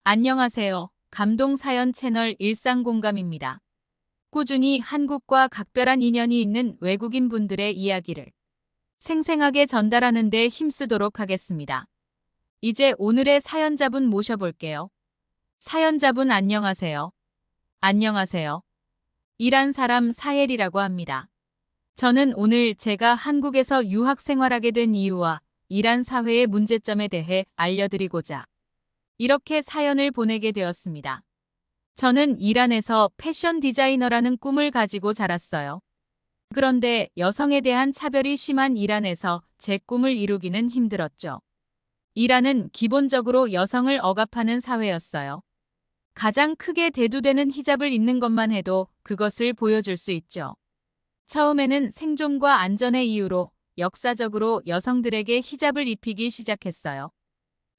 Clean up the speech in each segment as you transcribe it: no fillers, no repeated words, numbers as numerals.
안녕하세요. 감동사연 채널 일상공감입니다. 꾸준히 한국과 각별한 인연이 있는 외국인 분들의 이야기를 생생하게 전달하는 데 힘쓰도록 하겠습니다. 이제 오늘의 사연자분 모셔볼게요. 사연자분 안녕하세요. 안녕하세요. 이란 사람 사헬이라고 합니다. 저는 오늘 제가 한국에서 유학 생활하게 된 이유와 이란 사회의 문제점에 대해 알려드리고자 이렇게 사연을 보내게 되었습니다. 저는 이란에서 패션 디자이너라는 꿈을 가지고 자랐어요. 그런데 여성에 대한 차별이 심한 이란에서 제 꿈을 이루기는 힘들었죠. 이란은 기본적으로 여성을 억압하는 사회였어요. 가장 크게 대두되는 히잡을 입는 것만 해도 그것을 보여줄 수 있죠. 처음에는 생존과 안전의 이유로 역사적으로 여성들에게 히잡을 입히기 시작했어요.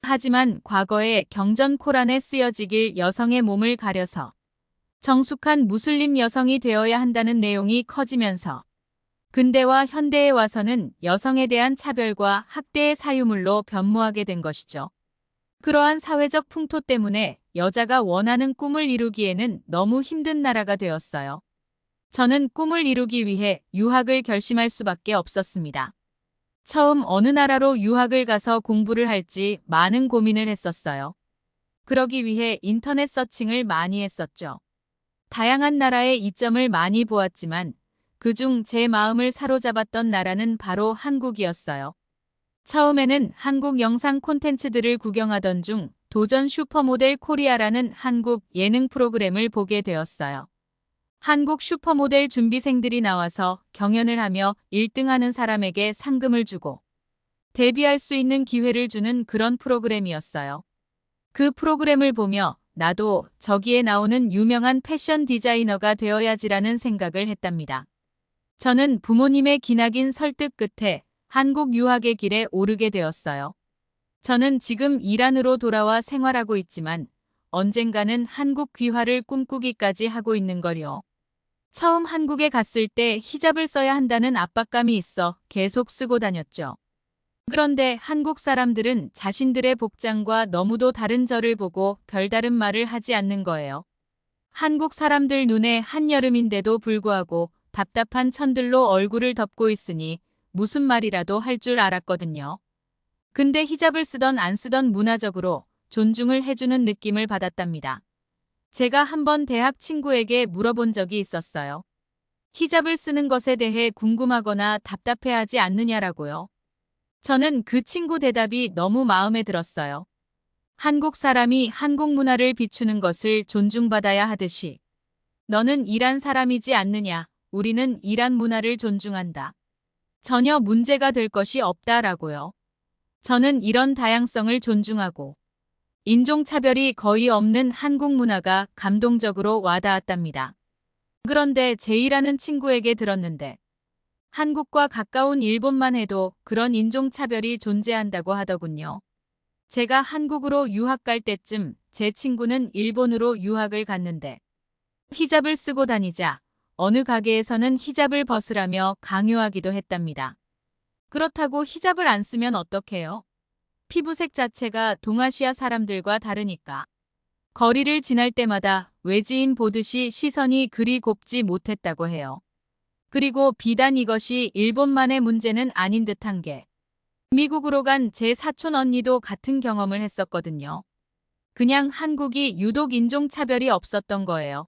하지만 과거에 경전 코란에 쓰여지길 여성의 몸을 가려서 정숙한 무슬림 여성이 되어야 한다는 내용이 커지면서 근대와 현대에 와서는 여성에 대한 차별과 학대의 사유물로 변모하게 된 것이죠. 그러한 사회적 풍토 때문에 여자가 원하는 꿈을 이루기에는 너무 힘든 나라가 되었어요. 저는 꿈을 이루기 위해 유학을 결심할 수밖에 없었습니다. 처음 어느 나라로 유학을 가서 공부를 할지 많은 고민을 했었어요. 그러기 위해 인터넷 서칭을 많이 했었죠. 다양한 나라의 이점을 많이 보았지만 그중 제 마음을 사로잡았던 나라는 바로 한국이었어요. 처음에는 한국 영상 콘텐츠들을 구경하던 중 도전 슈퍼모델 코리아라는 한국 예능 프로그램을 보게 되었어요. 한국 슈퍼모델 준비생들이 나와서 경연을 하며 1등하는 사람에게 상금을 주고 데뷔할 수 있는 기회를 주는 그런 프로그램이었어요. 그 프로그램을 보며 나도 저기에 나오는 유명한 패션 디자이너가 되어야지라는 생각을 했답니다. 저는 부모님의 기나긴 설득 끝에 한국 유학의 길에 오르게 되었어요. 저는 지금 이란으로 돌아와 생활하고 있지만 언젠가는 한국 귀화를 꿈꾸기까지 하고 있는 거요. 처음 한국에 갔을 때 히잡을 써야 한다는 압박감이 있어 계속 쓰고 다녔죠. 그런데 한국 사람들은 자신들의 복장과 너무도 다른 저를 보고 별다른 말을 하지 않는 거예요. 한국 사람들 눈에 한여름인데도 불구하고 답답한 천들로 얼굴을 덮고 있으니 무슨 말이라도 할 줄 알았거든요. 근데 히잡을 쓰던 안 쓰던 문화적으로 존중을 해주는 느낌을 받았답니다. 제가 한번 대학 친구에게 물어본 적이 있었어요. 히잡을 쓰는 것에 대해 궁금하거나 답답해하지 않느냐라고요. 저는 그 친구 대답이 너무 마음에 들었어요. 한국 사람이 한국 문화를 비추는 것을 존중받아야 하듯이 너는 이란 사람이지 않느냐, 우리는 이란 문화를 존중한다. 전혀 문제가 될 것이 없다라고요. 저는 이런 다양성을 존중하고 인종차별이 거의 없는 한국 문화가 감동적으로 와닿았답니다. 그런데 제이라는 친구에게 들었는데 한국과 가까운 일본만 해도 그런 인종차별이 존재한다고 하더군요. 제가 한국으로 유학 갈 때쯤 제 친구는 일본으로 유학을 갔는데 히잡을 쓰고 다니자 어느 가게에서는 히잡을 벗으라며 강요하기도 했답니다. 그렇다고 히잡을 안 쓰면 어떡해요? 피부색 자체가 동아시아 사람들과 다르니까. 거리를 지날 때마다 외지인 보듯이 시선이 그리 곱지 못했다고 해요. 그리고 비단 이것이 일본만의 문제는 아닌 듯한 게 미국으로 간 제 사촌 언니도 같은 경험을 했었거든요. 그냥 한국이 유독 인종차별이 없었던 거예요.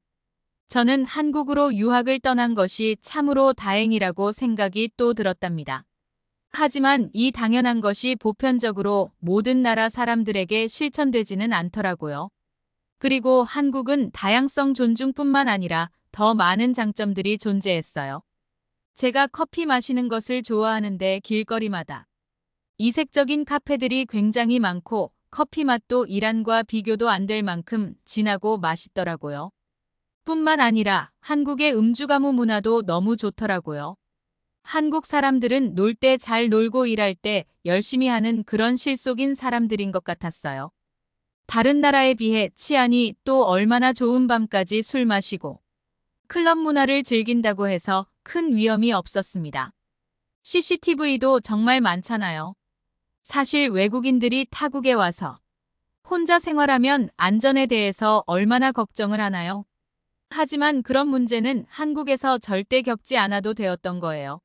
저는 한국으로 유학을 떠난 것이 참으로 다행이라고 생각이 또 들었답니다. 하지만 이 당연한 것이 보편적으로 모든 나라 사람들에게 실천되지는 않더라고요. 그리고 한국은 다양성 존중뿐만 아니라 더 많은 장점들이 존재했어요. 제가 커피 마시는 것을 좋아하는데 길거리마다 이색적인 카페들이 굉장히 많고 커피 맛도 이란과 비교도 안 될 만큼 진하고 맛있더라고요. 뿐만 아니라 한국의 음주가무 문화도 너무 좋더라고요. 한국 사람들은 놀 때 잘 놀고 일할 때 열심히 하는 그런 실속인 사람들인 것 같았어요. 다른 나라에 비해 치안이 또 얼마나 좋은 밤까지 술 마시고 클럽 문화를 즐긴다고 해서 큰 위험이 없었습니다. CCTV도 정말 많잖아요. 사실 외국인들이 타국에 와서 혼자 생활하면 안전에 대해서 얼마나 걱정을 하나요? 하지만 그런 문제는 한국에서 절대 겪지 않아도 되었던 거예요.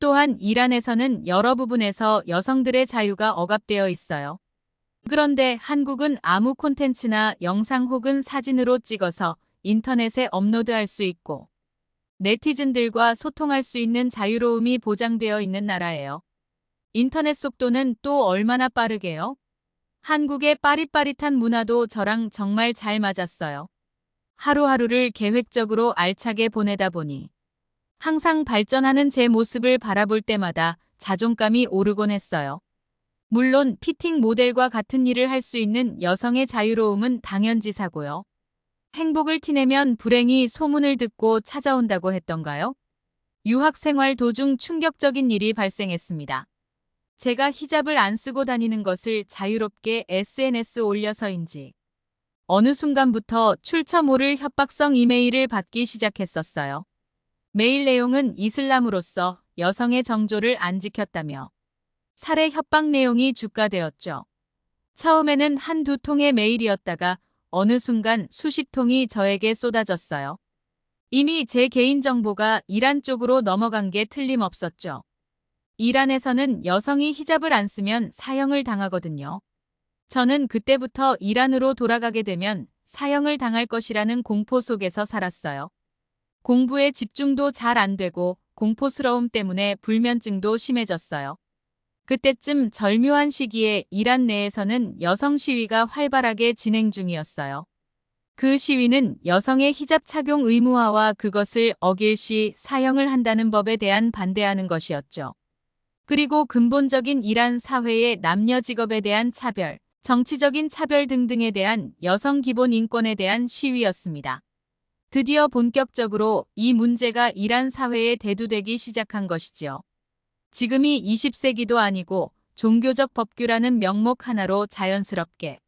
또한 이란에서는 여러 부분에서 여성들의 자유가 억압되어 있어요. 그런데 한국은 아무 콘텐츠나 영상 혹은 사진으로 찍어서 인터넷에 업로드할 수 있고 네티즌들과 소통할 수 있는 자유로움이 보장되어 있는 나라예요. 인터넷 속도는 또 얼마나 빠르게요? 한국의 빠릿빠릿한 문화도 저랑 정말 잘 맞았어요. 하루하루를 계획적으로 알차게 보내다 보니 항상 발전하는 제 모습을 바라볼 때마다 자존감이 오르곤 했어요. 물론 피팅 모델과 같은 일을 할 수 있는 여성의 자유로움은 당연지사고요. 행복을 티내면 불행이 소문을 듣고 찾아온다고 했던가요? 유학 생활 도중 충격적인 일이 발생했습니다. 제가 히잡을 안 쓰고 다니는 것을 자유롭게 SNS 올려서인지 어느 순간부터 출처 모를 협박성 이메일을 받기 시작했었어요. 메일 내용은 이슬람으로서 여성의 정조를 안 지켰다며 살해 협박 내용이 주가되었죠. 처음에는 한두 통의 메일이었다가 어느 순간 수십 통이 저에게 쏟아졌어요. 이미 제 개인정보가 이란 쪽으로 넘어간 게 틀림없었죠. 이란에서는 여성이 히잡을 안 쓰면 사형을 당하거든요. 저는 그때부터 이란으로 돌아가게 되면 사형을 당할 것이라는 공포 속에서 살았어요. 공부에 집중도 잘 안 되고 공포스러움 때문에 불면증도 심해졌어요. 그때쯤 절묘한 시기에 이란 내에서는 여성 시위가 활발하게 진행 중이었어요. 그 시위는 여성의 히잡 착용 의무화와 그것을 어길 시 사형을 한다는 법에 대한 반대하는 것이었죠. 그리고 근본적인 이란 사회의 남녀 직업에 대한 차별, 정치적인 차별 등등에 대한 여성 기본 인권에 대한 시위였습니다. 드디어 본격적으로 이 문제가 이란 사회에 대두되기 시작한 것이지요. 지금이 20세기도 아니고 종교적 법규라는 명목 하나로 자연스럽게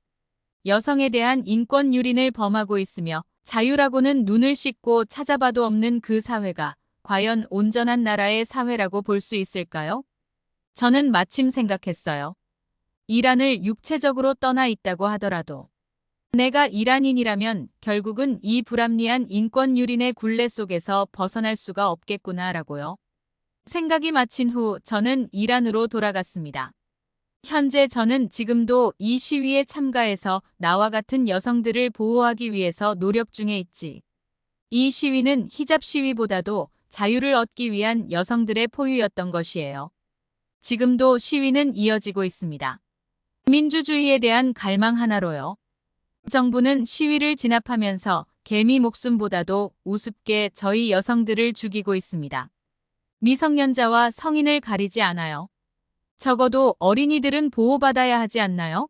여성에 대한 인권 유린을 범하고 있으며 자유라고는 눈을 씻고 찾아봐도 없는 그 사회가 과연 온전한 나라의 사회라고 볼 수 있을까요? 저는 마침 생각했어요. 이란을 육체적으로 떠나 있다고 하더라도 내가 이란인이라면 결국은 이 불합리한 인권 유린의 굴레 속에서 벗어날 수가 없겠구나라고요. 생각이 마친 후 저는 이란으로 돌아갔습니다. 현재 저는 지금도 이 시위에 참가해서 나와 같은 여성들을 보호하기 위해서 노력 중에 있지. 이 시위는 히잡 시위보다도 자유를 얻기 위한 여성들의 포유였던 것이에요. 지금도 시위는 이어지고 있습니다. 민주주의에 대한 갈망 하나로요. 정부는 시위를 진압하면서 개미 목숨보다도 우습게 저희 여성들을 죽이고 있습니다. 미성년자와 성인을 가리지 않아요. 적어도 어린이들은 보호받아야 하지 않나요?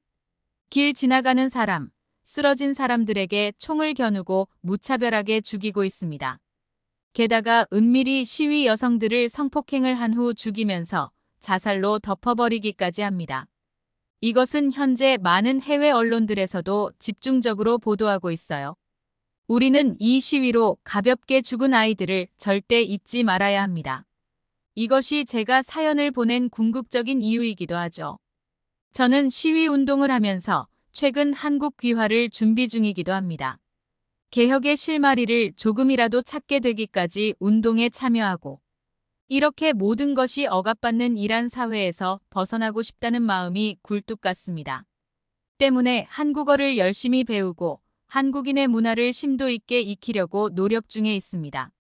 길 지나가는 사람, 쓰러진 사람들에게 총을 겨누고 무차별하게 죽이고 있습니다. 게다가 은밀히 시위 여성들을 성폭행을 한 후 죽이면서 자살로 덮어버리기까지 합니다. 이것은 현재 많은 해외 언론들에서도 집중적으로 보도하고 있어요. 우리는 이 시위로 가볍게 죽은 아이들을 절대 잊지 말아야 합니다. 이것이 제가 사연을 보낸 궁극적인 이유이기도 하죠. 저는 시위 운동을 하면서 최근 한국 귀화를 준비 중이기도 합니다. 개혁의 실마리를 조금이라도 찾게 되기까지 운동에 참여하고 이렇게 모든 것이 억압받는 이란 사회에서 벗어나고 싶다는 마음이 굴뚝 같습니다. 때문에 한국어를 열심히 배우고 한국인의 문화를 심도 있게 익히려고 노력 중에 있습니다.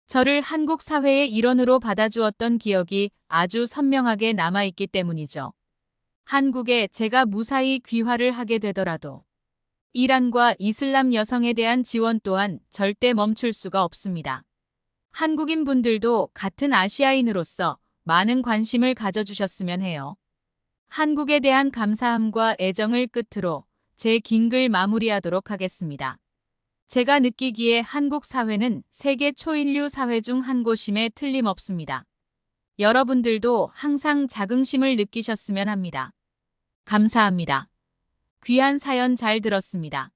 저를 한국 사회의 일원으로 받아주었던 기억이 아주 선명하게 남아있기 때문이죠. 한국에 제가 무사히 귀화를 하게 되더라도 이란과 이슬람 여성에 대한 지원 또한 절대 멈출 수가 없습니다. 한국인 분들도 같은 아시아인으로서 많은 관심을 가져주셨으면 해요. 한국에 대한 감사함과 애정을 끝으로 제 긴 글 마무리하도록 하겠습니다. 제가 느끼기에 한국 사회는 세계 초인류 사회 중 한 곳임에 틀림없습니다. 여러분들도 항상 자긍심을 느끼셨으면 합니다. 감사합니다. 귀한 사연 잘 들었습니다.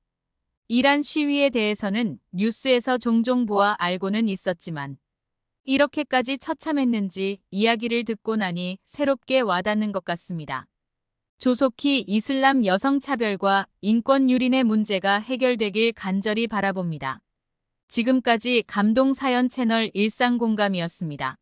이란 시위에 대해서는 뉴스에서 종종 보아 알고는 있었지만 이렇게까지 처참했는지 이야기를 듣고 나니 새롭게 와닿는 것 같습니다. 조속히 이슬람 여성 차별과 인권 유린의 문제가 해결되길 간절히 바라봅니다. 지금까지 감동 사연 채널 일상공감이었습니다.